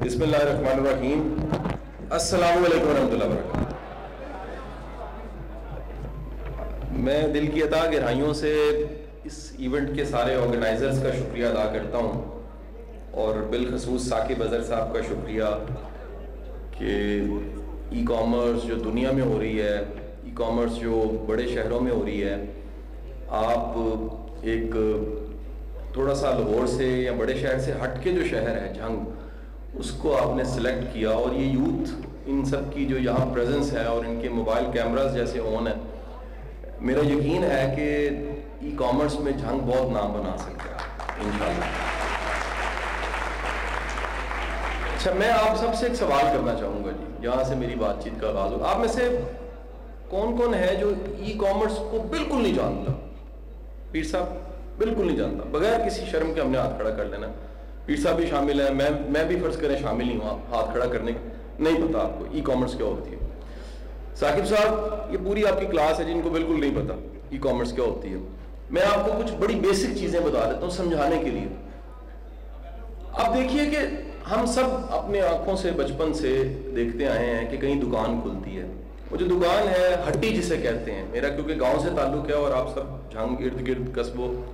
بسم اللہ الرحمن الرحیم. السلام علیکم ورحمۃ اللہ وبرکاتہ. میں دل کی عطا گہرائیوں سے اس ایونٹ کے سارے آرگنائزرز کا شکریہ ادا کرتا ہوں، اور بالخصوص ثاقب اظہر صاحب کا شکریہ کہ ای کامرس جو دنیا میں ہو رہی ہے، ای کامرس جو بڑے شہروں میں ہو رہی ہے، آپ ایک تھوڑا سا لاہور سے یا بڑے شہر سے ہٹ کے جو شہر ہے جھنگ، اس کو آپ نے سلیکٹ کیا، اور یہ یوتھ ان سب کی جو یہاں پریزنس ہے اور ان کے موبائل کیمراز جیسے آن ہے، میرا یقین ہے کہ ای کامرس میں جھنگ بہت نام بنا سکتا ہے انشاءاللہ. اچھا، میں آپ سب سے ایک سوال کرنا چاہوں گا جی، یہاں سے میری بات چیت کا آغاز ہو. آپ میں سے کون کون ہے جو ای کامرس کو بالکل نہیں جانتا؟ پیر صاحب بالکل نہیں جانتا، بغیر کسی شرم کے ہم نے ہاتھ کھڑا کر لینا. پیر صاحب بھی شامل ہیں، میں بھی فرض کریں شامل ہی ہوں. ہاتھ کھڑا کرنے نہیں پتا آپ کو ای کامرس کیا ہوتی ہے. ثاقب صاحب، یہ پوری آپ کی کلاس ہے جن کو بالکل نہیں پتا ای کامرس کیا ہوتی ہے. میں آپ کو کچھ بڑی بیسک چیزیں بتا دیتا ہوں سمجھانے کے لیے. اب دیکھیے کہ ہم سب اپنے آنکھوں سے بچپن سے دیکھتے آئے ہیں کہ کہیں دکان کھلتی ہے. وہ جو دکان ہے ہٹی جسے کہتے ہیں، میرا کیونکہ گاؤں سے تعلق ہے اور آپ سب جھنگ ارد گرد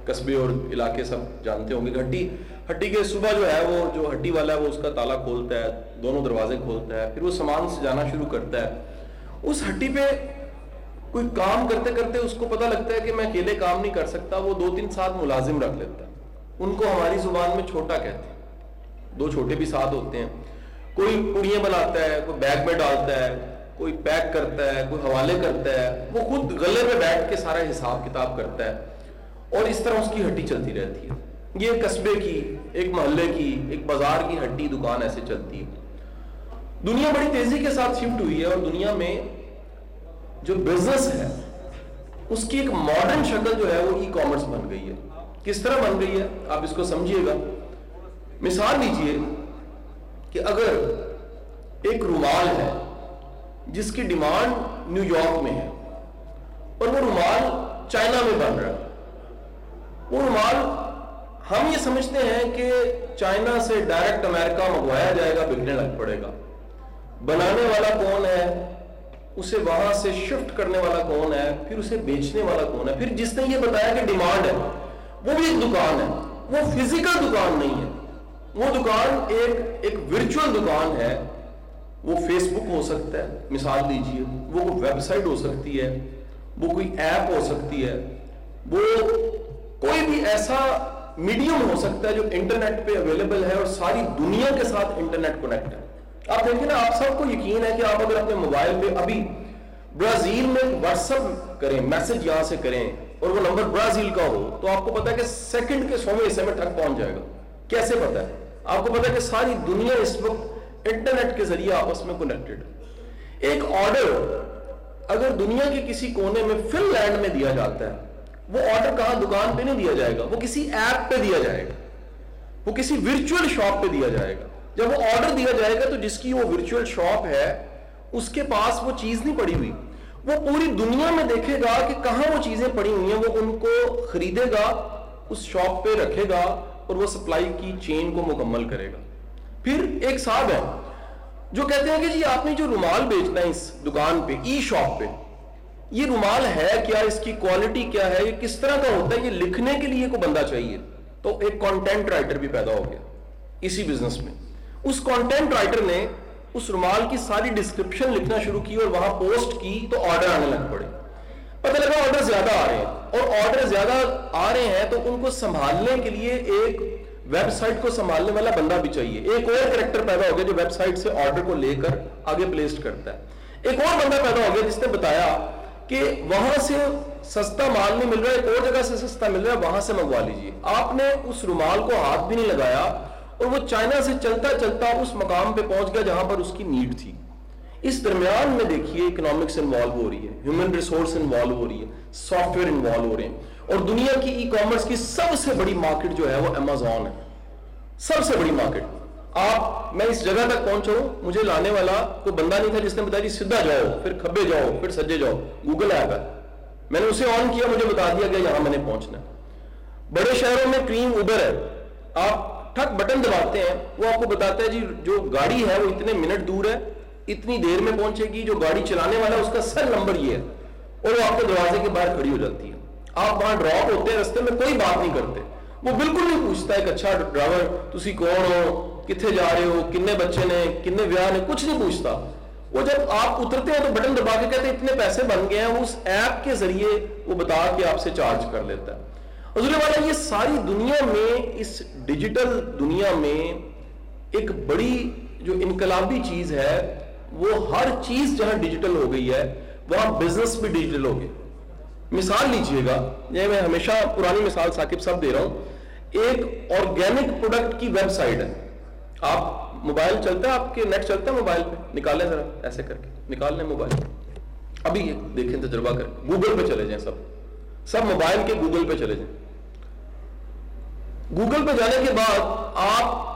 قصبے اور علاقے سب جانتے ہوں گے. ہٹی کے صبح جو ہے، وہ جو ہٹی والا ہے وہ اس کا تالا کھولتا ہے، دونوں دروازے کھولتا ہے، پھر وہ سامان سے جانا شروع کرتا ہے. اس ہٹی پہ کوئی کام کرتے کرتے اس کو پتہ لگتا ہے کہ میں اکیلے کام نہیں کر سکتا، وہ 2-3 ساتھ ملازم رکھ لیتا ہے. ان کو ہماری زبان میں چھوٹا کہتے ہیں. 2 چھوٹے بھی ساتھ ہوتے ہیں. کوئی پوڑیاں بناتا ہے، کوئی بیگ میں ڈالتا ہے، کوئی پیک کرتا ہے، کوئی حوالے کرتا ہے، وہ خود غلے میں بیٹھ کے سارا حساب کتاب کرتا ہے، اور اس طرح اس کی ہٹی چلتی رہتی ہے. یہ قصبے کی، ایک محلے کی، ایک بازار کی ہٹی دکان ایسے چلتی ہے. دنیا بڑی تیزی کے ساتھ شفٹ ہوئی ہے، اور دنیا میں جو بزنس ہے اس کی ایک ماڈرن شکل جو ہے وہ ای کامرس بن گئی ہے. کس طرح بن گئی ہے آپ اس کو سمجھیے گا. مثال لیجئے کہ اگر ایک رومال ہے جس کی ڈیمانڈ نیو یارک میں ہے، اور وہ رومال چائنا میں بن رہا ہے. وہ رومال ہم یہ سمجھتے ہیں کہ چائنا سے ڈائریکٹ امریکہ منگوایا جائے گا، بکنے لگ پڑے گا. بنانے والا کون ہے، اسے وہاں سے شفٹ کرنے والا کون ہے، پھر اسے بیچنے والا کون ہے، پھر جس نے یہ بتایا کہ ڈیمانڈ ہے وہ بھی ایک دکان ہے. وہ فزیکل دکان نہیں ہے، وہ دکان ایک ورچوئل دکان ہے. وہ فیس بک ہو سکتا ہے، مثال دیجیے، وہ کوئی ویب سائٹ ہو سکتی ہے، وہ کوئی ایپ ہو سکتی ہے، وہ کوئی بھی ایسا میڈیم ہو سکتا ہے جو انٹرنیٹ پہ اویلیبل ہے اور ساری دنیا کے ساتھ انٹرنیٹ کنیکٹ ہے. آپ دیکھیں نا، آپ سب کو یقین ہے کہ آپ اگر اپنے موبائل پہ ابھی برازیل میں واٹس ایپ کریں، میسج یہاں سے کریں، اور وہ نمبر برازیل کا ہو، تو آپ کو پتا ہے کہ سیکنڈ کے 100ویں حصے میں ٹھگ پہنچ جائے گا. کیسے پتا ہے؟ آپ کو پتا ہے کہ ساری دنیا اس وقت انٹرنیٹ کے ذریعے آپس میں کنیکٹڈ. ایک آرڈر اگر دنیا کے کسی کونے میں فن لینڈ میں دیا جاتا ہے، وہ آرڈر کہاں دکان پہ نہیں دیا جائے گا، وہ کسی ایپ پہ دیا جائے گا، وہ کسی ورچوئل شاپ پہ دیا جائے گا. جب وہ آرڈر دیا جائے گا تو جس کی وہ ورچوئل شاپ ہے اس کے پاس وہ چیز نہیں پڑی ہوئی، وہ پوری دنیا میں دیکھے گا کہ کہاں وہ چیزیں پڑی ہوئی ہیں، وہ ان کو خریدے گا، اس شاپ پہ رکھے گا، اور وہ سپلائی کی چین کو مکمل کرے گا. پھر ایک صاحب ہے جو کہتے ہیں کہ جی آپ نے جو رومال بیچنا ہے اس دکان پہ، ای شاپ پہ، یہ رومال ہے کیا، اس کی کوالٹی کیا ہے، یہ کس طرح کا ہوتا ہے، یہ لکھنے کے لیے کوئی بندہ چاہیے. تو ایک کانٹینٹ رائٹر بھی پیدا ہو گیا اسی بزنس میں. اس کانٹینٹ رائٹر نے اس رومال کی ساری ڈسکرپشن لکھنا شروع کی اور وہاں پوسٹ کی، تو آرڈر آنے لگ پڑے. پتہ لگا آرڈر زیادہ آ رہے ہیں، اور آرڈر زیادہ آ رہے ہیں تو ان کو سنبھالنے کے لیے ایک ویب سائٹ کو سنبھالنے والا بندہ بھی چاہیے. ایک اور کریکٹر پیدا ہو گیا جو ویب سائٹ سے آرڈر کو لے کر آگے پلیسڈ کرتا ہے. ایک اور بندہ پیدا ہو گیا جس نے بتایا کہ وہاں سے سستا مال نہیں مل رہا، ایک اور جگہ سے سستا مل رہا ہے، وہاں سے منگوا لیجیے. آپ نے اس رومال کو ہاتھ بھی نہیں لگایا اور وہ چائنا سے چلتا چلتا اس مقام پہ پہنچ گیا جہاں پر اس کی نیڈ تھی. اس درمیان میں دیکھیے اکنامکس انوالو ہو رہی ہے، ہیومن ریسورس انوالو ہو رہی ہے، سافٹ ویئر انوالو ہو رہے ہیں، اور دنیا کی ای کامرس کی سب سے بڑی مارکیٹ جو ہے وہ امیزون ہے. سب سے بڑی مارکیٹ. میں اس جگہ تک پہنچا ہوں، مجھے لانے والا کوئی بندہ نہیں تھا جس نے بتایا جی سیدھا جاؤ، پھر کھبے جاؤ، پھر سجے جاؤ. گوگل آئے گا، میں نے اسے آن کیا، مجھے بتا دیا گیا یہاں میں نے پہنچنا ہے. بڑے شہروں میں کریم اوبر ہے، آپ ٹھک بٹن دباتے ہیں, وہ آپ کو بتاتا ہے جی جو گاڑی ہے وہ اتنے منٹ دور ہے, اتنی دیر میں پہنچے گی, جو گاڑی چلانے والا ہے اس کا سر نمبر یہ ہے, اور وہ آپ کے دروازے کے باہر کھڑی ہو جاتی ہے. آپ وہاں ڈراپ ہوتے ہیں رستے میں, کوئی بات نہیں کرتے, وہ بالکل نہیں پوچھتا ایک اچھا ڈرائیور تسی کون ہو, کتنے جا رہے ہو, کتنے بچے نے, کتنے بیاہ نے, کچھ نہیں پوچھتا. وہ جب آپ اترتے ہیں تو بٹن دبا کے کہتے ہیں اتنے پیسے بن گئے ہیں, وہ اس ایپ کے ذریعے وہ بتا کے آپ سے چارج کر لیتا ہے. حضور والا یہ ساری دنیا میں, اس ڈیجیٹل دنیا میں ایک بڑی جو انقلابی چیز ہے, وہ ہر چیز جہاں ڈیجیٹل ہو گئی ہے وہاں بزنس بھی ڈیجیٹل ہو گئی. مثال لیجئے گا, یہ میں ہمیشہ پرانی مثال ثاقب صاحب دے رہا ہوں, ایک آرگینک پروڈکٹ کی ویب سائٹ ہے. آپ موبائل چلتا ہے, آپ کے نیٹ چلتا ہے موبائل پہ, نکالیں ذرا ایسے کر کے, نکال لیں موبائل, ابھی یہ دیکھیں تجربہ کریں, گوگل پہ چلے جائیں, سب موبائل کے گوگل پہ چلے جائیں. گوگل پہ جانے کے بعد آپ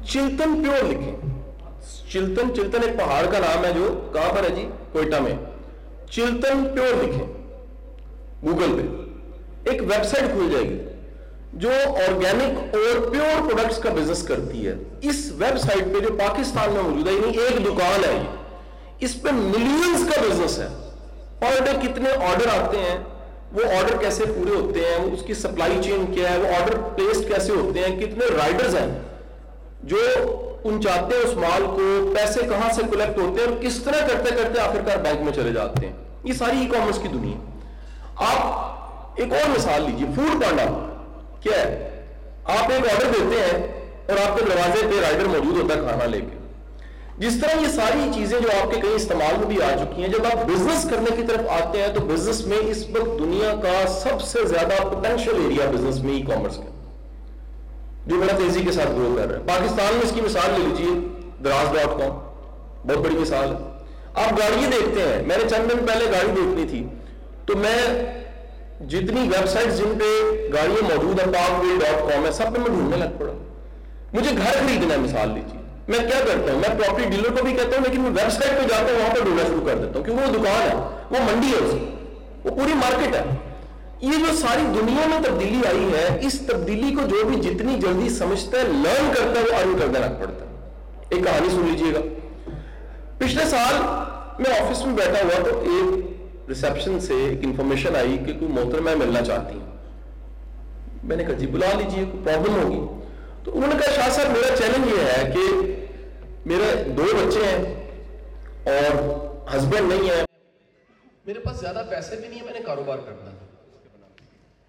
چلتن پیور لکھیں. چلتن ایک پہاڑ کا نام ہے جو کہاں پر ہے جی, کوئٹہ میں. چلتن پیور لکھیں گوگل پہ, ایک ویب سائٹ کھل جائے گی جو آرگینک اور پیور پروڈکٹس کا بزنس کرتی ہے. اس ویب سائٹ پہ جو پاکستان میں موجود ہے, یعنی ایک دکان ہے, اس پہ ملینز کا بزنس ہے. پر ڈے کتنے آرڈر آتے ہیں, وہ آرڈر کیسے پورے ہوتے ہیں, اس کی سپلائی چین کیا ہے, وہ آرڈر پلیس کیسے ہوتے ہیں, کتنے رائڈرز ہیں جو پہنچاتے ہیں اس مال کو, پیسے کہاں سے کلیکٹ ہوتے ہیں, اور کس طرح کرتے کرتے آخرکار بینک میں چلے جاتے ہیں. یہ ساری ای کامرس کی دنیا. آپ ایک اور مثال لیجیے, فوڈ پانڈا کیا ہے, آپ ایک آرڈر دیتے ہیں اور آپ کے دروازے پہ رائڈر موجود ہوتا ہے کھانا لے کے. جس طرح یہ ساری چیزیں جو آپ کے کہیں استعمال میں بھی آ چکی ہیں, جب آپ بزنس کرنے کی طرف آتے ہیں تو بزنس میں اس وقت دنیا کا سب سے زیادہ پوٹینشیل ایریا بزنس میں ای کامرس کا, جو بڑا تیزی کے ساتھ گرو کر رہا ہے. پاکستان میں اس کی مثال لے لیجیے, دراز.com بہت بڑی مثال ہے. آپ گاڑیاں دیکھتے ہیں, میں نے چند دن پہلے گاڑی دیکھنی تھی تو میں جتنی ویب سائٹس جن پہ گاڑیاں موجود ہیں, parkwheel.com ہے, سب پہ میں ڈھونڈنے لگ پڑا. مجھے گھر خریدنا ہے, مثال لیجیے, میں کیا کرتا ہوں, میں پراپرٹی ڈیلر کو بھی کہتا ہوں, لیکن میں ویب سائٹ پہ جاتا ہوں, وہاں پہ ڈھونڈنا شروع کر دیتا ہوں, کیونکہ وہ دکان ہے, وہ منڈی ہے, اس کی وہ پوری مارکیٹ ہے. یہ جو ساری دنیا میں تبدیلی آئی ہے, اس تبدیلی کو جو بھی جتنی جلدی سمجھتا ہے, لرن کرتا ہے, وہ آرگو کرنے لگ پڑتا ہے. ایک کہانی سن لیجیے گا. پچھلے سال میں آفس میں بیٹھا ہوا تو ایک ریسیپشن سے ایک انفارمیشن آئی کہ کوئی محترمہ ملنا چاہتی ہیں. میں نے کہا جی بلا لیجیے, کوئی پرابلم ہوگی. تو انہوں نے کہا شاہ صاحب میرا چیلنج یہ ہے کہ میرے 2 بچے ہیں اور ہسبینڈ نہیں ہے, میرے پاس زیادہ پیسے بھی نہیں ہیں, میں نے کاروبار کرنا ہے.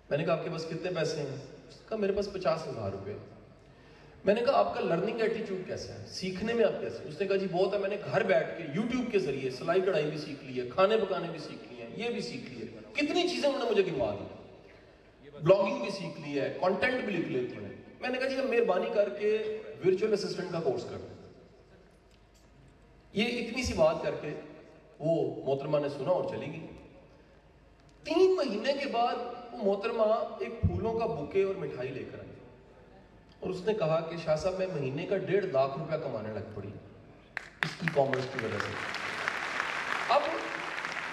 میں نے کہا آپ کے پاس کتنے پیسے ہیں؟ اس نے کہا میرے پاس 50,000 روپے. میں نے کہا آپ کا لرننگ ایٹیٹیوڈ کیسا ہے, سیکھنے میں آپ کیسے؟ اس نے کہا جی بہت ہے, میں نے گھر بیٹھ کے یوٹیوب کے ذریعے سلائی کڑھائی بھی سیکھ لی ہے, کھانے پکانے بھی سیکھ لی ہیں, یہ بھی سیکھ لی ہے, کتنی چیزیں انہوں نے مجھے گنوا دی, بلاگنگ بھی سیکھ لی ہے, کانٹینٹ بھی لکھ لیتی ہوں. میں نے کہا جی مہربانی کر کے ورچوئل اسسٹنٹ کا کورس کر دیں. یہ اتنی سی بات کر کے وہ محترمہ نے سنا اور چلی گئی. 3 مہینے کے بعد وہ محترمہ ایک پھولوں کا بکے اور مٹھائی لے کر آئی, اور اس نے کہا کہ شاہ صاحب میں مہینے کا 1.5 لاکھ روپیہ کمانے لگ پڑی اس ای کامرس کی وجہ سے.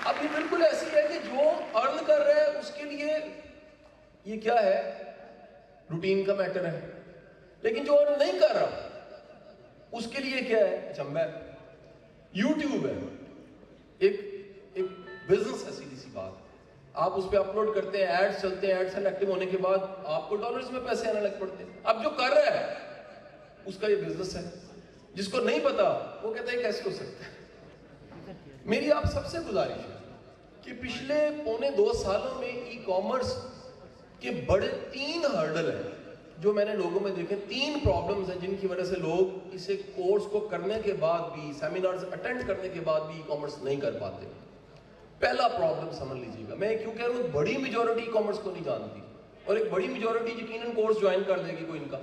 اب یہ بالکل ایسی ہے کہ جو ارن کر رہا ہے اس کے لیے یہ کیا ہے, روٹین کا میٹر ہے, لیکن جو ارن نہیں کر رہا اس کے لیے کیا ہے, چمبا ہے. یوٹیوب ہے, ایک بزنس ہے, سیدھی سی بات. آپ اس پہ اپلوڈ کرتے ہیں, ایڈز چلتے ہیں, ایڈز ایکٹیو ہونے کے بعد آپ کو ڈالرز میں پیسے آنے لگ پڑتے ہیں. اب جو کر رہا ہے اس کا یہ بزنس ہے, جس کو نہیں پتا وہ کہتا ہے کیسے ہو سکتا ہے. میری آپ سب سے گزارش ہے کہ پچھلے 1.25 سالوں میں ای کامرس کے بڑے 3 ہرڈل ہیں جو میں نے لوگوں میں دیکھے. 3 پرابلمز ہیں جن کی وجہ سے لوگ اسے کورس کو کرنے کے بعد بھی, سیمینارز اٹینڈ کرنے کے بعد بھی ای کامرس نہیں کر پاتے. پہلا پرابلم سمجھ لیجیے گا, میں کیوں کہہ رہا ہوں, بڑی میجورٹی ای کامرس کو نہیں جانتی, اور ایک بڑی میجورٹی یقیناً کورس جوائن کر دے گی کوئی ان کا.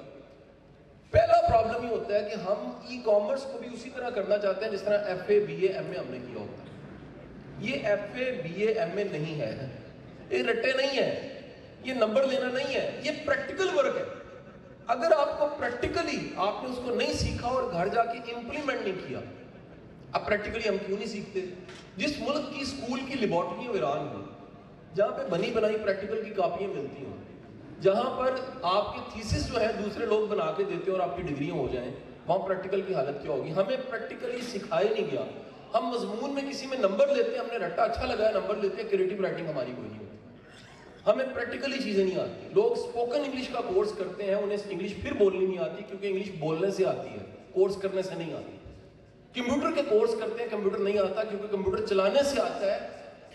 پہلا پرابلم یہ ہوتا ہے کہ ہم ای کامرس کو بھی اسی طرح کرنا چاہتے ہیں جس طرح FA BA MA ہم نے کیا ہوتا ہے. یہ FA BA MA نہیں ہے, یہ رٹے نہیں ہے, یہ نمبر لینا نہیں ہے, یہ پریکٹیکل ورک ہے. اگر آپ کو پریکٹیکلی آپ نے اس کو نہیں سیکھا اور گھر جا کے امپلیمنٹ نہیں کیا, اب پریکٹیکلی ہم کیوں نہیں سیکھتے؟ جس ملک کی اسکول کی لیبارٹریاں ویران ہوئی, جہاں پہ بنی بنائی پریکٹیکل کی کاپیاں ملتی ہیں, جہاں پر آپ کے تھیسس جو ہے دوسرے لوگ بنا کے دیتے ہیں اور آپ کی ڈگریاں ہو جائیں، وہاں پریکٹیکل کی حالت کیا ہوگی؟ ہمیں پریکٹیکلی سکھایا نہیں گیا. ہم مضمون میں کسی میں نمبر لیتے ہیں، ہم نے رٹا اچھا لگا ہے نمبر لیتے ہیں، کریٹو رائٹنگ ہماری کوئی نہیں ہوتی. ہمیں پریکٹیکلی چیزیں نہیں آتی. لوگ اسپوکن انگلش کا کورس کرتے ہیں، انہیں انگلش پھر بولنی نہیں آتی کیونکہ انگلش بولنے سے آتی ہے، کورس کرنے سے نہیں آتی. کمپیوٹر کے کورس کرتے ہیں، کمپیوٹر نہیں آتا کیونکہ کمپیوٹر چلانے سے آتا ہے،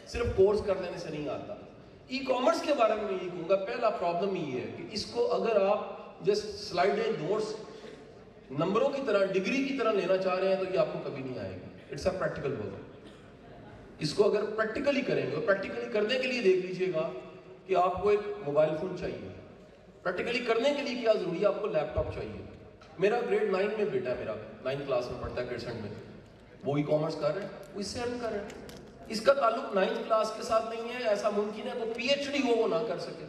صرف کورس کر لینے سے نہیں آتا. ای کامرس کے بارے میں یہ کہوں گا، پہلا پرابلم یہ ہے کہ اس کو اگر آپ جسٹ سلائڈیں نوٹس نمبروں کی طرح ڈگری کی طرح لینا چاہ رہے ہیں تو یہ آپ کو کبھی نہیں آئے گا. It's a practical work. اس کو اگر پریکٹیکلی کریں گے، پریکٹیکلی کرنے کے لیے دیکھ لیجئے گا کہ آپ کو ایک موبائل فون چاہیے. پریکٹیکلی کرنے کے لیے کیا ضروری ہے؟ آپ کو لیپ ٹاپ چاہیے. میرا گریڈ 9 میں بیٹا ہے، میرا 9 کلاس میں پڑھتا ہے کرسنٹ میں، وہ ای کامرس کر رہا ہے، وہ اس سے ارن کر رہا ہے. اس کا تعلق 9 کلاس کے ساتھ نہیں ہے. ایسا ممکن ہے وہ پی ایچ ڈی وہ نہ کر سکے.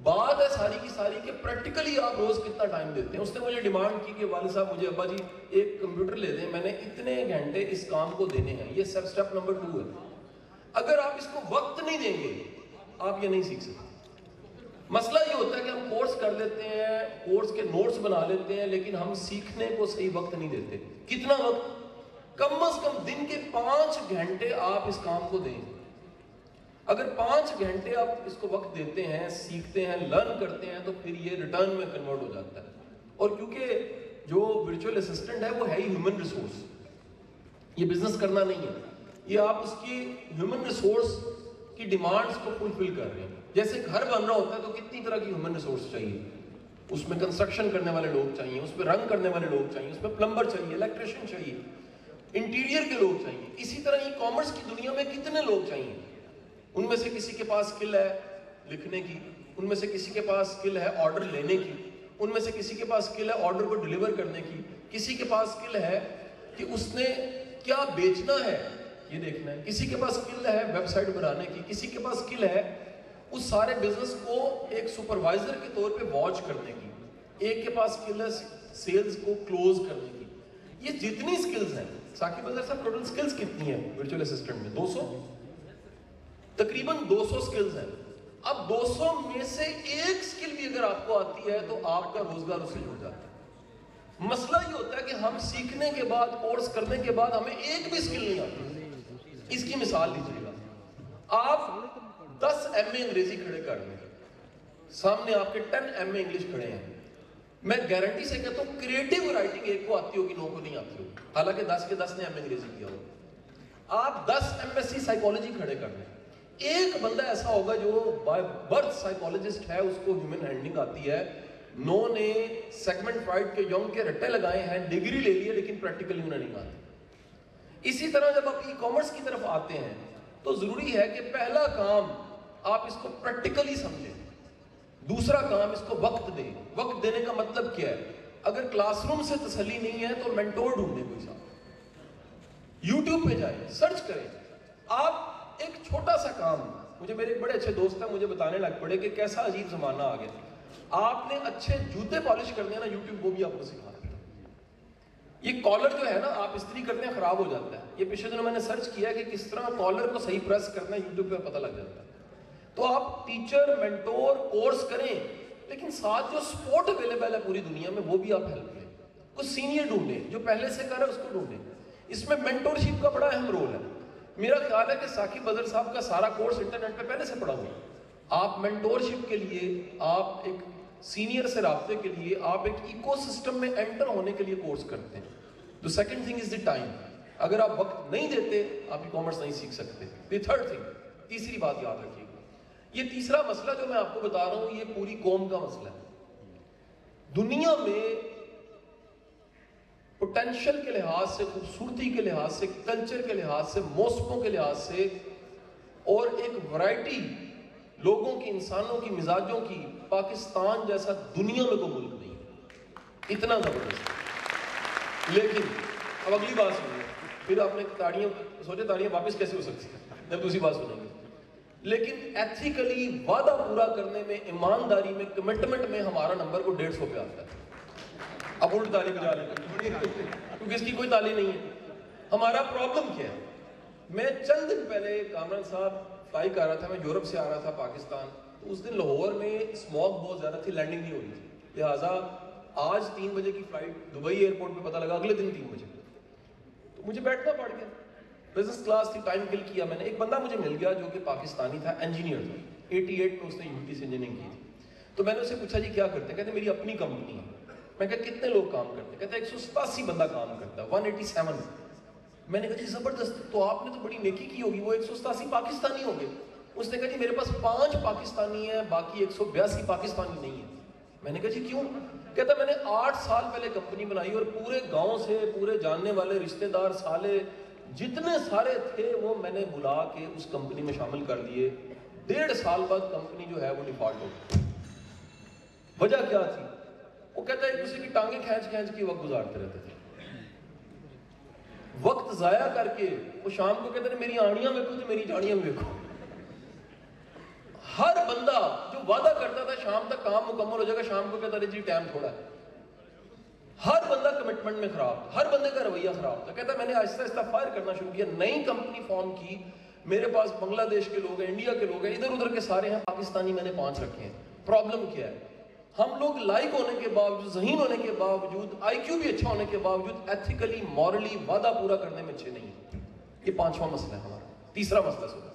بات ہے ساری کی ساری کہ پریکٹیکلی آپ روز کتنا ٹائم دیتے ہیں. اس نے مجھے ڈیمانڈ کی کہ والد صاحب مجھے ابا جی ایک کمپیوٹر لے دیں، میں نے اتنے گھنٹے اس کام کو دینے ہیں. یہ سٹیپ نمبر 2 ہے. اگر آپ اس کو وقت نہیں دیں گے آپ یہ نہیں سیکھ سکتے. مسئلہ یہ ہوتا ہے کہ ہم کورس کر لیتے ہیں، کورس کے نوٹس بنا لیتے ہیں، لیکن ہم سیکھنے کو صحیح وقت نہیں دیتے. کتنا وقت؟ کم از کم دن کے 5 گھنٹے آپ اس کام کو دیں. اگر 5 گھنٹے آپ اس کو وقت دیتے ہیں، سیکھتے ہیں، لرن کرتے ہیں، تو پھر یہ ریٹرن میں کنورٹ ہو جاتا ہے. اور کیونکہ جو ورچوئل اسسٹنٹ ہے وہ ہے ہی ہیومن ریسورس، یہ بزنس کرنا نہیں ہے، یہ آپ اس کی ہیومن ریسورس کی ڈیمانڈز کو فلفل کر رہے ہیں. جیسے گھر بن رہا ہوتا ہے تو کتنی طرح کی ہیومن ریسورس چاہیے. اس میں کنسٹرکشن کرنے والے لوگ چاہیے، اس میں رنگ کرنے والے لوگ چاہیے، اس میں پلمبر چاہیے، الیکٹریشین چاہیے، انٹیریئر کے لوگ چاہیے. اسی طرح ای کامرس کی دنیا میں کتنے لوگ چاہیے. ان میں سے کسی کے پاس اسکل ہے لکھنے کی، ان میں سے کسی کے پاس اسکل ہے آرڈر لینے کی، ان میں سے کسی کے پاس اسکل ہے آرڈر کو ڈیلیور کرنے کی، کسی کے پاس اسکل ہے کہ اس نے کیا بیچنا ہے یہ دیکھنا ہے، کسی کے پاس اسکل ہے ویب سائٹ بنانے کی، کسی کے پاس اسکل ہے اس سارے بزنس کو ایک سپروائزر کے طور پہ واچ کرنے کی، ایک کے پاس اسکل ہے سیلز کو کلوز کرنے کی. یہ جتنی اسکلز ہیں، ثاقب اظہر صاحب ٹوٹل اسکلز کتنی ہیں ورچوئل اسسٹنٹ میں؟ 200 تقریباً 200 سکلز ہیں. اب 200 میں سے ایک سکل بھی اگر آپ کو آتی ہے تو آپ کا روزگار اس سے جڑ جاتا ہے. مسئلہ یہ ہوتا ہے کہ ہم سیکھنے کے بعد، کورس کرنے کے بعد ہمیں ایک بھی سکل نہیں آتی. اس کی مثال لیجیے گا، آپ 10 ایم اے انگریزی کھڑے کر لیں، سامنے آپ کے 10 ایم اے انگلش کھڑے ہیں. میں گارنٹی سے کہتا ہوں کریٹو رائٹنگ ایک کو آتی ہوگی، 9 کو نہیں آتی ہوگی، حالانکہ 10 کے 10 نے ایم اے انگریزی کیا ہوگا. آپ 10 ایم ایس سی سائیکالوجی کھڑے کر لیں، ایک بندہ ایسا ہوگا جو بائی برتھ سائیکالوجسٹ ہے، اس کو ہیومن ہینڈلنگ آتی ہے. 9 نے سیگمنٹ فرائڈ کے یونگ کے رٹے لگائے ہیں، ڈگری لے لی ہے، لیکن پریکٹیکلی انہیں نہیں آتی. اسی طرح جب آپ ای کامرس کی طرف آتے ہیں تو ضروری ہے کہ پہلا کام آپ اس کو پریکٹیکلی سمجھیں، دوسرا کام اس کو وقت دیں. وقت دینے کا مطلب کیا ہے؟ اگر کلاس روم سے تسلی نہیں ہے تو مینٹور ڈھونڈیں کوئی صاحب، یوٹیوب پہ جائیں، سرچ کریں. آپ ایک چھوٹا سا کام، مجھے میرے ایک بڑے اچھے دوست ہیں، مجھے بتانے لگ پڑے کہ کیسا عجیب زمانہ آ گیا. آپ نے اچھے جوتے پالش کرنے ہیں نا، یوٹیوب وہ بھی آپ کو سکھا دے گا. یہ کالر جو ہے نا آپ استری کرتے ہیں خراب ہو جاتا ہے. یہ پچھلے دنوں میں نے سرچ کیا کہ کس طرح کالر کو صحیح پریس کرنا ہے، یوٹیوب پہ پتہ لگ جاتا ہے. تو آپ ٹیچر، مینٹور، کورس کریں، لیکن ساتھ جو سپورٹ اویلیبل ہے پوری دنیا میں وہ بھی آپ ہیلپ لیں. کچھ سینئر ڈھونڈیں جو پہلے سے کر رہا ہے، اس کو ڈھونڈیں. اس میں مینٹورشپ کا بڑا اہم رول ہے. میرا خیال ہے کہ ثاقب اظہر صاحب کا سارا کورس انٹرنیٹ پہ پہلے سے پڑا ہوا ہے. آپ مینٹورشپ کے لیے، آپ ایک سینئر سے رابطے کے لیے، آپ ایک ایکو سسٹم میں انٹر ہونے کے لیے کورس کرتے ہیں. تو second thing is the time. اگر آپ وقت نہیں دیتے آپ ای کامرس نہیں سیکھ سکتے. دی تھرڈ تھنگ، تیسری بات یاد رکھیے گا، یہ تیسرا مسئلہ جو میں آپ کو بتا رہا ہوں یہ پوری قوم کا مسئلہ ہے. دنیا میں پوٹینشل کے لحاظ سے، خوبصورتی کے لحاظ سے، کلچر کے لحاظ سے، موسموں کے لحاظ سے، اور ایک ورائٹی لوگوں کی، انسانوں کی، مزاجوں کی، پاکستان جیسا دنیا میں کوئی ملک نہیں. اتنا زبردست. لیکن اب اگلی بات سنیے، پھر آپ نے تاڑیاں سوچے تاڑیاں واپس کیسے ہو سکتی ہیں جب دوسری بات سنیں گے. لیکن ایتھیکلی وعدہ پورا کرنے میں، ایمانداری میں، کمٹمنٹ میں ہمارا نمبر کو 150 پہ آتا ہے. اب الٹ تالی بجا لیں کیونکہ اس کی کوئی تالی نہیں ہے. ہمارا پرابلم کیا ہے؟ میں چند دن پہلے کامران صاحب فلائی کر رہا تھا، میں یورپ سے آ رہا تھا پاکستان. اس دن لاہور میں اسموگ بہت زیادہ تھی, لینڈنگ نہیں ہو رہی تھی, لہٰذا آج 3 بجے کی فلائٹ دبئی ایئرپورٹ پہ پتہ لگا اگلے دن 3 بجے, تو مجھے بیٹھنا پڑ گیا. بزنس کلاس تھی, ٹائم کل کیا میں نے. ایک بندہ مجھے مل گیا جو کہ پاکستانی تھا, انجینئر تھا, 88 میں اس نے UT سے انجینئرنگ کی تھی. تو میں نے اسے پوچھا جی کیا کرتے ہیں؟ کہتے میری اپنی کمپنی ہے. میں کہا کتنے لوگ کام کرتے ہیں؟ کہتا ہے 187 بندہ کام کرتا ہے, 187. میں نے کہا جی زبردست, تو آپ نے تو بڑی نیکی کی ہوگی, وہ 187 پاکستانی ہوں گے. اس نے کہا جی میرے پاس 5 پاکستانی ہیں, باقی 182 پاکستانی نہیں ہیں. میں نے کہا جی کیوں؟ کہتا میں نے 8 سال پہلے کمپنی بنائی اور پورے گاؤں سے پورے جاننے والے رشتہ دار سالے جتنے سارے تھے وہ میں نے بلا کے اس کمپنی میں شامل کر دیے. 1.5 سال بعد کمپنی جو ہے وہ ڈیفالٹ ہو گئی. وجہ کیا تھی؟ وہ کہتا ہے ایک دوسرے کی ٹانگیں کھینچ کھینچ کے وقت گزارتے رہتے تھے, وقت ضائع کر کے. وہ شام کو کہتے ہیں میری آڑیاں دیکھو تو میری جاڑیاں بھی دیکھو. ہر بندہ جو وعدہ کرتا تھا شام تک کام مکمل ہو جائے گا, شام کو کہتا رہے جی ٹائم تھوڑا ہے. ہر بندہ کمٹمنٹ میں خراب تھا, ہر بندے کا رویہ خراب تھا. کہتا میں نے آہستہ آہستہ فائر کرنا شروع کیا, نئی کمپنی فارم کی. میرے پاس بنگلہ دیش کے لوگ ہیں, انڈیا کے لوگ ہیں, ادھر ادھر کے سارے ہیں, پاکستانی میں نے 5 رکھے ہیں. پرابلم کیا ہے؟ ہم لوگ لائق ہونے کے باوجود, ذہین ہونے کے باوجود, IQ بھی اچھا ہونے کے باوجود ایتھیکلی مورلی وعدہ پورا کرنے میں اچھے نہیں ہیں. یہ 5واں مسئلہ ہے ہمارا. تیسرا مسئلہ سنو,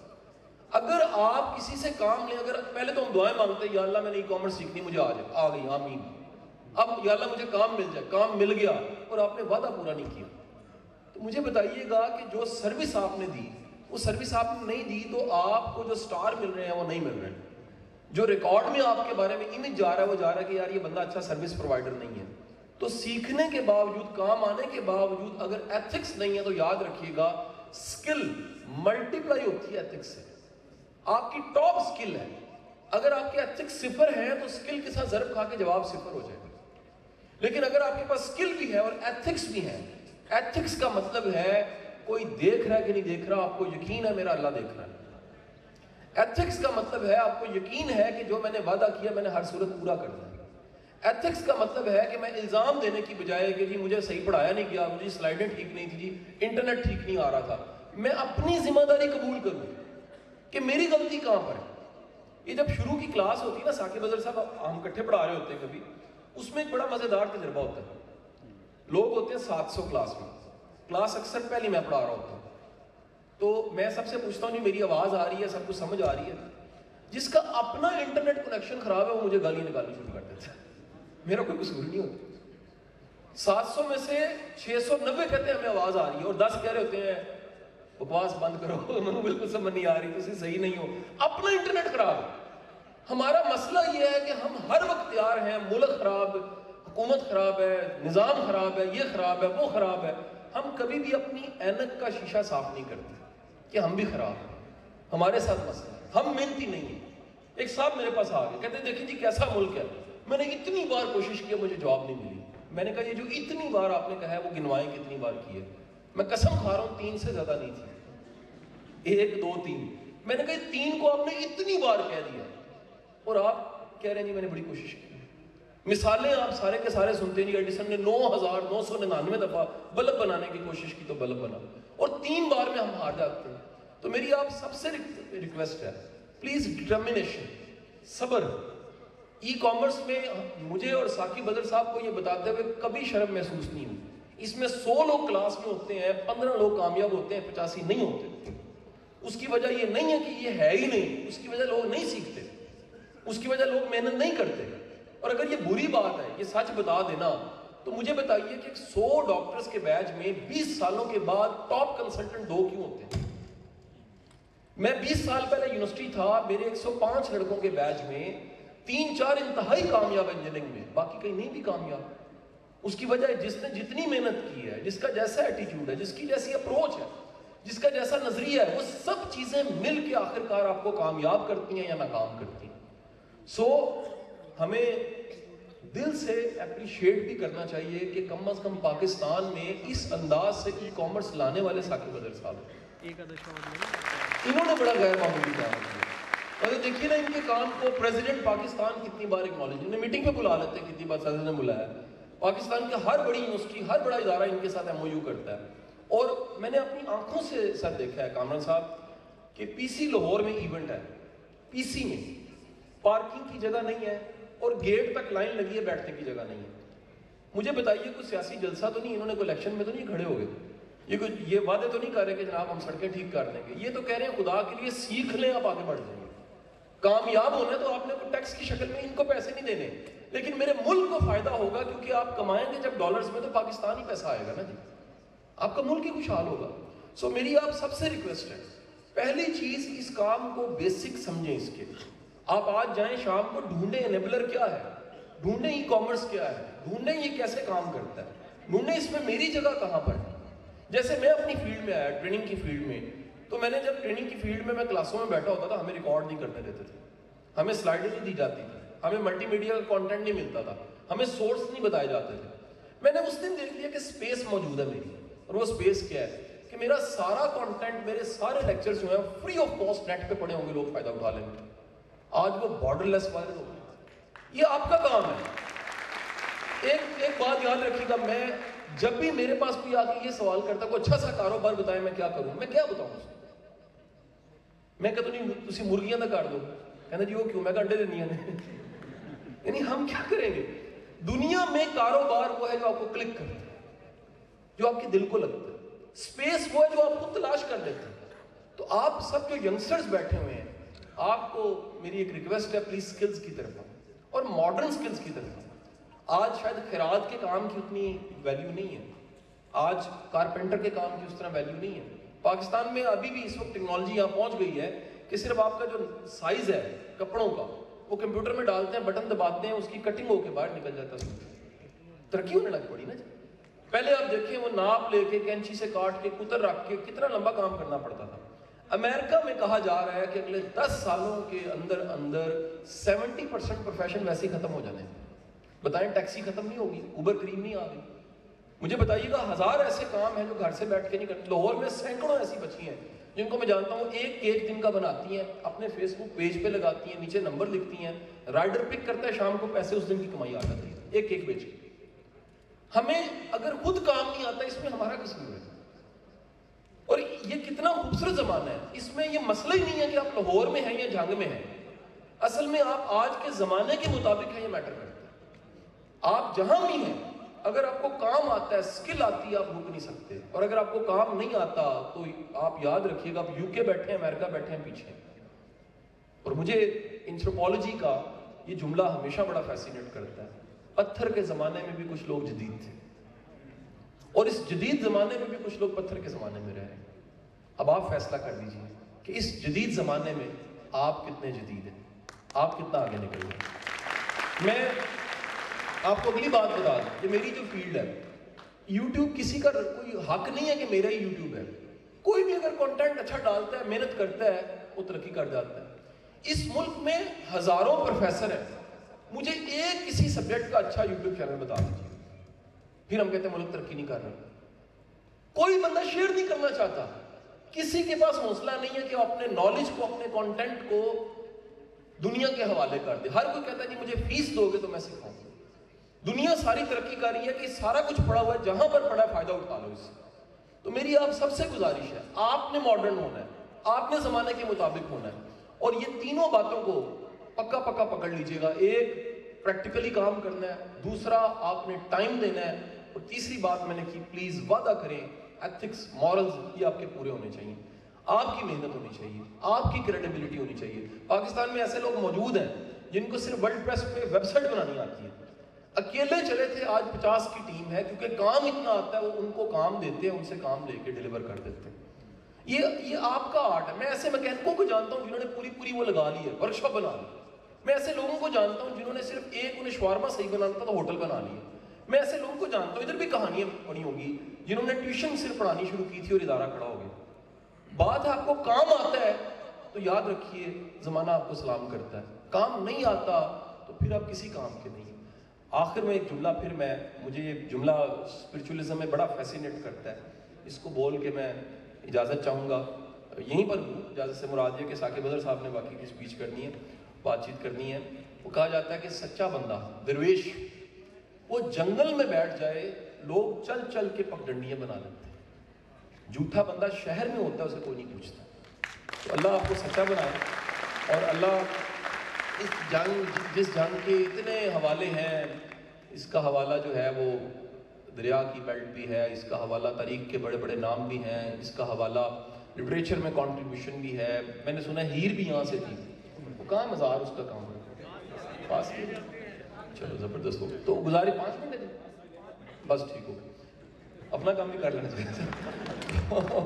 اگر آپ کسی سے کام لیں, اگر پہلے تو ہم دعائیں مانگتے ہیں یا اللہ میں نے ای کامرس سیکھنی, مجھے آ گئی, آمین. اب یا اللہ مجھے کام مل جائے, کام مل گیا اور آپ نے وعدہ پورا نہیں کیا, تو مجھے بتائیے گا کہ جو سروس آپ نے دی وہ سروس آپ نے نہیں دی تو آپ کو جو سٹار مل رہے ہیں وہ نہیں مل رہے ہیں. جو ریکارڈ میں آپ کے بارے میں امیج جا رہا ہے وہ جا رہا ہے کہ یار یہ بندہ اچھا سروس پرووائڈر نہیں ہے. تو سیکھنے کے باوجود, کام آنے کے باوجود اگر ایتھکس نہیں ہے تو یاد رکھیے گا سکل ملٹیپلائی ہوتی ہے ایتھکس سے. آپ کی ٹاپ سکل ہے, اگر آپ کے ایتھکس 0 ہیں تو سکل کے ساتھ ضرب کھا کے جواب 0 ہو جائے گا. لیکن اگر آپ کے پاس سکل بھی ہے اور ایتھکس بھی ہے, ایتھکس کا مطلب ہے کوئی دیکھ رہا ہے کہ نہیں دیکھ رہا, آپ کو یقین ہے میرا اللہ دیکھ رہا ہے. ایتھکس کا مطلب ہے آپ کو یقین ہے کہ جو میں نے وعدہ کیا میں نے ہر صورت پورا کرنا ہے. ایتھکس کا مطلب ہے کہ میں الزام دینے کی بجائے کہ جی مجھے صحیح پڑھایا نہیں گیا, مجھے سلائڈیں ٹھیک نہیں تھی, جی انٹرنیٹ ٹھیک نہیں آ رہا تھا, میں اپنی ذمہ داری قبول کروں کہ میری غلطی کہاں پر ہے. یہ جب شروع کی کلاس ہوتی ہے نا, ثاقب اظہر صاحب ہم اکٹھے پڑھا رہے ہوتے ہیں کبھی, اس میں ایک بڑا مزیدار تجربہ ہوتا ہے. لوگ ہوتے ہیں 700 کلاس میں, کلاس اکثر پہلی میں پڑھا رہا ہوتا ہوں, تو میں سب سے پوچھتا ہوں جی میری آواز آ رہی ہے, سب کچھ سمجھ آ رہی ہے. جس کا اپنا انٹرنیٹ کنیکشن خراب ہے وہ مجھے گالیاں نکالنی شروع کر دیتا ہے, میرا کوئی قصور نہیں ہوتا. 700 میں سے 690 کہتے ہیں ہمیں آواز آ رہی ہے اور 10 کہہ رہے ہوتے ہیں بکواس بند کرو, میں بالکل سمجھ نہیں آ رہی, تو صحیح نہیں ہو, اپنا انٹرنیٹ خراب ہے. ہمارا مسئلہ یہ ہے کہ ہم ہر وقت تیار ہیں, ملک خراب, حکومت خراب ہے, نظام خراب ہے, یہ خراب ہے, وہ خراب ہے. ہم کبھی بھی اپنی اینک کا شیشہ صاف نہیں کرتے کہ ہم بھی خراب ہیں, ہمارے ساتھ مسئلہ ہے, ہم محنتی نہیں ہیں. ایک صاحب میرے پاس آ گئے, کہتے دیکھیں جی کیسا ملک ہے, میں نے اتنی بار کوشش کی مجھے جواب نہیں ملی. میں نے کہا یہ جو اتنی بار آپ نے کہا ہے وہ گنوائیں کتنی بار کی ہے. میں قسم کھا رہا ہوں 3 سے زیادہ نہیں تھی, 1 2 3. میں نے کہا 3 کو آپ نے اتنی بار کہہ دیا اور آپ کہہ رہے ہیں جی میں نے بڑی کوشش کی. مثالیں آپ سارے کے سارے سنتے ہیں, جی ایڈیسن نے 9999 دفعہ بلب بنانے کی کوشش کی تو بلب بنا, اور 3 بار میں ہم ہار جاتے ہیں. تو میری آپ سب سے ریکویسٹ ہے, پلیز ڈٹرمنیشن, صبر. ای کامرس میں مجھے اور ثاقب اظہر صاحب کو یہ بتاتے ہوئے کبھی شرم محسوس نہیں ہوئی. اس میں 100 لوگ کلاس میں ہوتے ہیں, 15 لوگ کامیاب ہوتے ہیں, 85 نہیں ہوتے. اس کی وجہ یہ نہیں ہے کہ یہ ہے ہی نہیں, اس کی وجہ لوگ نہیں سیکھتے, اس کی وجہ لوگ محنت نہیں کرتے. اور اگر یہ بری بات ہے, یہ سچ بتا دینا, تو مجھے بتائیے کہ 100 ڈاکٹرز کے بیچ میں 20 سالوں کے بعد ٹاپ کنسلٹنٹ 2 کیوں ہوتے ہیں؟ میں 20 سال پہلے یونیورسٹی تھا, میرے 105 لڑکوں کے بیچ میں 3-4 انتہائی کامیاب انجینئرنگ میں, باقی کہیں نہیں بھی کامیاب. اس کی وجہ ہے جس نے جتنی محنت کی ہے, جس کا جیسا ایٹیٹیوڈ ہے, جس کی جیسی اپروچ ہے, جس کا جیسا نظریہ ہے, وہ سب چیزیں مل کے آخرکار آپ کو کامیاب کرتی ہیں یا ناکام کرتی ہیں. سو ہمیں دل سے اپریشیٹ بھی کرنا چاہیے کہ کم از کم پاکستان میں اس انداز سے ای کامرس لانے والے ثاقب اظہر صاحب, انہوں نے بڑا غیر معمولی کام کیا. اور دیکھیے نا ان کے کام کو پریزیڈنٹ پاکستان کتنی بار اکنالج, انہیں میٹنگ پہ بلا لیتے ہیں, کتنی بار صدر نے بلایا. پاکستان کا ہر بڑی یونیورسٹی, ہر بڑا ادارہ ان کے ساتھ MOU کرتا ہے. اور میں نے اپنی آنکھوں سے سر دیکھا ہے کامران صاحب کہ PC لاہور میں ایونٹ ہے, PC میں پارکنگ کی جگہ نہیں ہے اور گیٹ تک لائن لگی ہے, بیٹھنے کی جگہ نہیں ہے. مجھے بتائیے کوئی سیاسی جلسہ تو نہیں, انہوں نے کوئی الیکشن میں تو نہیں کھڑے ہو گئے, یہ وعدے تو نہیں کر رہے کہ جناب ہم سڑکیں ٹھیک کر دیں گے. یہ تو کہہ رہے ہیں خدا کے لیے سیکھ لیں, آپ آگے بڑھ جائیں گے. کامیاب ہونا ہے تو آپ نے کوئی ٹیکس کی شکل میں ان کو پیسے نہیں دینے, لیکن میرے ملک کو فائدہ ہوگا کیونکہ آپ کمائیں گے جب ڈالرز میں تو پاکستان ہی پیسہ آئے گا نا جی, آپ کا ملک ہی خوشحال ہوگا. سو میری آپ سب سے ریکویسٹ ہے, پہلی چیز اس کام کو بیسک سمجھیں. اس کے آپ آج جائیں شام کو ڈھونڈیں انیبلر کیا ہے, ڈھونڈیں ای کامرس کیا ہے, ڈھونڈیں یہ کیسے کام کرتا ہے, ڈھونڈیں اس میں میری جگہ کہاں پر ہے. جیسے میں اپنی فیلڈ میں آیا, ٹریننگ کی فیلڈ میں, تو میں نے جب ٹریننگ کی فیلڈ میں کلاسوں میں بیٹھا ہوتا تھا, ہمیں ریکارڈ نہیں کرنے دیتے تھے, ہمیں سلائڈیں نہیں دی جاتی تھی, ہمیں ملٹی میڈیا کا کانٹینٹ نہیں ملتا تھا, ہمیں سورس نہیں بتائے جاتے تھے. میں نے اس دن دیکھ لیا کہ اسپیس موجود ہے میری, اور وہ اسپیس کیا ہے کہ میرا سارا کانٹینٹ, میرے سارے لیکچرز جو ہیں فری آف کاسٹ نیٹ پہ پڑے ہوں گے, لوگ فائدہ اٹھا لیں گے. آج وہ بارڈر لیس وائرل ہو گئے. یہ آپ کا کام ہے. ایک بات یاد رکھیے گا, میں جب بھی میرے پاس کوئی آ کے یہ سوال کرتا کوئی اچھا سا کاروبار بتائیں میں کیا کروں, میں کیا بتاؤں اس کو. میں کہتا نہیں تسی مرغیاں نہ کر دو, کہنا جی وہ کیوں, میں کہا انڈے دینی ہیں. یعنی ہم کیا کریں گے. دنیا میں کاروبار وہ ہے جو آپ کو کلک کرتا ہے, جو آپ کے دل کو لگتا ہے. اسپیس وہ ہے جو آپ کو تلاش کر لیتے ہیں. تو آپ سب جو ینگسٹرز بیٹھے ہوئے ہیں, آپ کو میری ایک ریکویسٹ ہے, پلیز سکلز کی طرف اور ماڈرن سکلز کی طرف. آج شاید خیرات کے کام کی اتنی ویلیو نہیں ہے, آج کارپینٹر کے کام کی اس طرح ویلیو نہیں ہے. پاکستان میں ابھی بھی اس وقت ٹیکنالوجی یہاں پہنچ گئی ہے کہ صرف آپ کا جو سائز ہے کپڑوں کا وہ کمپیوٹر میں ڈالتے ہیں, بٹن دباتے ہیں, اس کی کٹنگ ہو کے باہر نکل جاتا ہے. ترقی ہونے لگ پڑی نا جی. پہلے آپ دیکھیں وہ ناپ لے کے کینچی سے کاٹ کے کتر رکھ کے کتنا لمبا کام کرنا پڑتا تھا. امریکہ میں کہا جا رہا ہے کہ اگلے 10 سالوں کے اندر 70% پروفیشن ویسے ہی ختم ہو جانے ہیں. بتائیں ٹیکسی ختم نہیں ہوگی, اوبر کریم نہیں آ گئی. مجھے بتائیے گا 1000 ایسے کام ہیں جو گھر سے بیٹھ کے نہیں کرتے. لاہور میں سینکڑوں ایسی بچی ہیں جن کو میں جانتا ہوں, ایک کیک دن کا بناتی ہیں, اپنے فیس بک پیج پہ لگاتی ہیں, نیچے نمبر لکھتی ہیں, رائڈر پک کرتا ہے, شام کو پیسے اس دن کی کمائی آ جاتی ہے ایک کیک بیچ کے. ہمیں اگر خود کام نہیں آتا اس میں ہمارا قصور ہے. اور یہ کتنا خوبصورت زمانہ ہے, اس میں یہ مسئلہ ہی نہیں ہے کہ آپ لاہور میں ہیں یا جھنگ میں ہیں. اصل میں آپ آج کے زمانے کے مطابق ہیں, یہ میٹر کرتا ہے. آپ جہاں بھی ہیں, اگر آپ کو کام آتا ہے, اسکل آتی ہے, آپ رک نہیں سکتے. اور اگر آپ کو کام نہیں آتا تو آپ یاد رکھیے گا, آپ یو کے بیٹھے ہیں, امریکہ بیٹھے ہیں پیچھے. اور مجھے اینتھروپولوجی کا یہ جملہ ہمیشہ بڑا فیسینیٹ کرتا ہے. پتھر کے زمانے میں بھی کچھ لوگ جدید تھے, اور اس جدید زمانے میں بھی کچھ لوگ پتھر کے زمانے میں رہے. اب آپ فیصلہ کر لیجیے کہ اس جدید زمانے میں آپ کتنے جدید ہیں, آپ کتنا آگے نکل گئے. میں آپ کو اگلی بات بتا دوں کہ میری جو فیلڈ ہے, یوٹیوب کسی کا کوئی حق نہیں ہے کہ میرا ہی یوٹیوب ہے. کوئی بھی اگر کنٹینٹ اچھا ڈالتا ہے, محنت کرتا ہے, وہ ترقی کر جاتا ہے. اس ملک میں ہزاروں پروفیسر ہیں, مجھے ایک کسی سبجیکٹ کا اچھا یوٹیوب چینل بتا دیجیے, پھر ہم کہتے ہیں ملک ترقی نہیں کر رہا. کوئی بندہ شیئر نہیں کرنا چاہتا, کسی کے پاس حوصلہ نہیں ہے کہ وہ اپنے نالج کو, اپنے کانٹینٹ کو دنیا کے حوالے کر دے. ہر کوئی کہتا ہے جی مجھے فیس دو گے تو میں سکھاؤں. دنیا ساری ترقی کر رہی ہے کہ سارا کچھ پڑا ہوا ہے, جہاں پر پڑا ہے فائدہ اٹھا لو اس سے. تو میری آپ سب سے گزارش ہے, آپ نے ماڈرن ہونا ہے, آپ نے زمانے کے مطابق ہونا ہے, اور یہ تینوں باتوں کو پکا پکڑ لیجئے گا. ایک پریکٹیکلی کام کرنا ہے, دوسرا آپ نے ٹائم دینا ہے, اور تیسری بات میں نے کی, پلیز وعدہ کریں ایتھکس, مورلز یہ آپ کے پورے ہونے چاہیے. آپ کی محنت ہونی چاہیے, آپ کی کریڈیبلٹی ہونی چاہیے. پاکستان میں ایسے لوگ موجود ہیں جن کو صرف ورلڈ پریس پہ ویب سائٹ بنانی آتی ہے, اکیلے چلے تھے, آج 50 کی ٹیم ہے, کیونکہ کام اتنا آتا ہے, وہ ان کو کام دیتے ہیں, ان سے کام لے کے ڈیلیور کر دیتے ہیں. یہ آپ کا آرٹ ہے. میں ایسے میکینکوں کو جانتا ہوں جنہوں نے پوری وہ لگا لی ہے, ورک شاپ بنا لی. میں ایسے لوگوں کو جانتا ہوں جنہوں نے صرف انہیں شوارما صحیح بنانا تھا تو ہوٹل بنا لی. میں ایسے لوگوں کو جانتا ہوں, ادھر بھی کہانیاں پڑھی ہوں گی, جنہوں نے ٹیوشن صرف پڑھانی شروع کی تھی اور ادارہ کھڑا ہو گیا. بات ہے آپ کو کام آتا ہے تو یاد رکھیے زمانہ آپ کو سلام کرتا ہے, کام نہیں آتا تو پھر آپ کسی کام کے نہیں. آخر میں ایک جملہ, پھر مجھے یہ جملہ اسپرچولیزم میں بڑا فیسینیٹ کرتا ہے, اس کو بول کے میں اجازت چاہوں گا. یہیں پر ہوں, اجازت سے مراد یہ کہ ثاقب بدر صاحب نے باقی کی اسپیچ کرنی ہے, بات چیت کرنی ہے. وہ کہا جاتا ہے کہ سچا بندہ, درویش, وہ جنگل میں بیٹھ جائے, لوگ چل کے پگڈنڈیاں بنا لیتے ہیں. جھوٹا بندہ شہر میں ہوتا ہے, اسے کوئی نہیں پوچھتا. تو اللہ آپ کو سچا بنائے, اور اللہ جس جنگ کے اتنے حوالے ہیں، اس کا حوالہ جو ہے وہ دریا کی بیلٹ بھی ہے، اس کا حوالہ تاریخ کے بڑے بڑے نام بھی ہیں، اس کا حوالہ لٹریچر میں کنٹریبیوشن بھی ہے. میں نے سنا ہے ہیر بھی یہاں سے تھی. وہ کہاں مزار اس کا کام ہے؟ پاس کی. چلو زبردست ہو. تو گزاری 5 منٹ ہے بس، ٹھیک ہو گیا. اپنا کام بھی کر لینا چاہیے.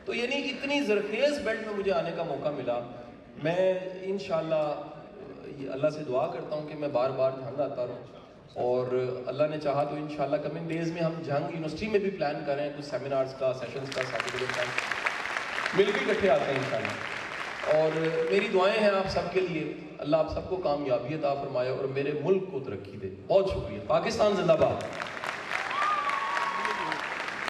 تو یعنی اتنی زرخیز بیلٹ میں مجھے آنے کا موقع ملا. میں انشاءاللہ اللہ سے دعا کرتا ہوں کہ میں بار بار جھنگ آتا رہوں، اور اللہ نے چاہا تو انشاءاللہ کمنگ ڈیز میں ہم جھنگ یونیورسٹی میں بھی پلان کریں، کچھ سیمینارز کا، سیشنز کا، سرٹیفکیٹ کا، مل کے اکٹھے آتے ہیں انشاءاللہ. اور میری دعائیں ہیں آپ سب کے لیے، اللہ آپ سب کو کامیابی عطا فرمائے اور میرے ملک کو ترقی دے. بہت شکریہ. پاکستان زندہ باد.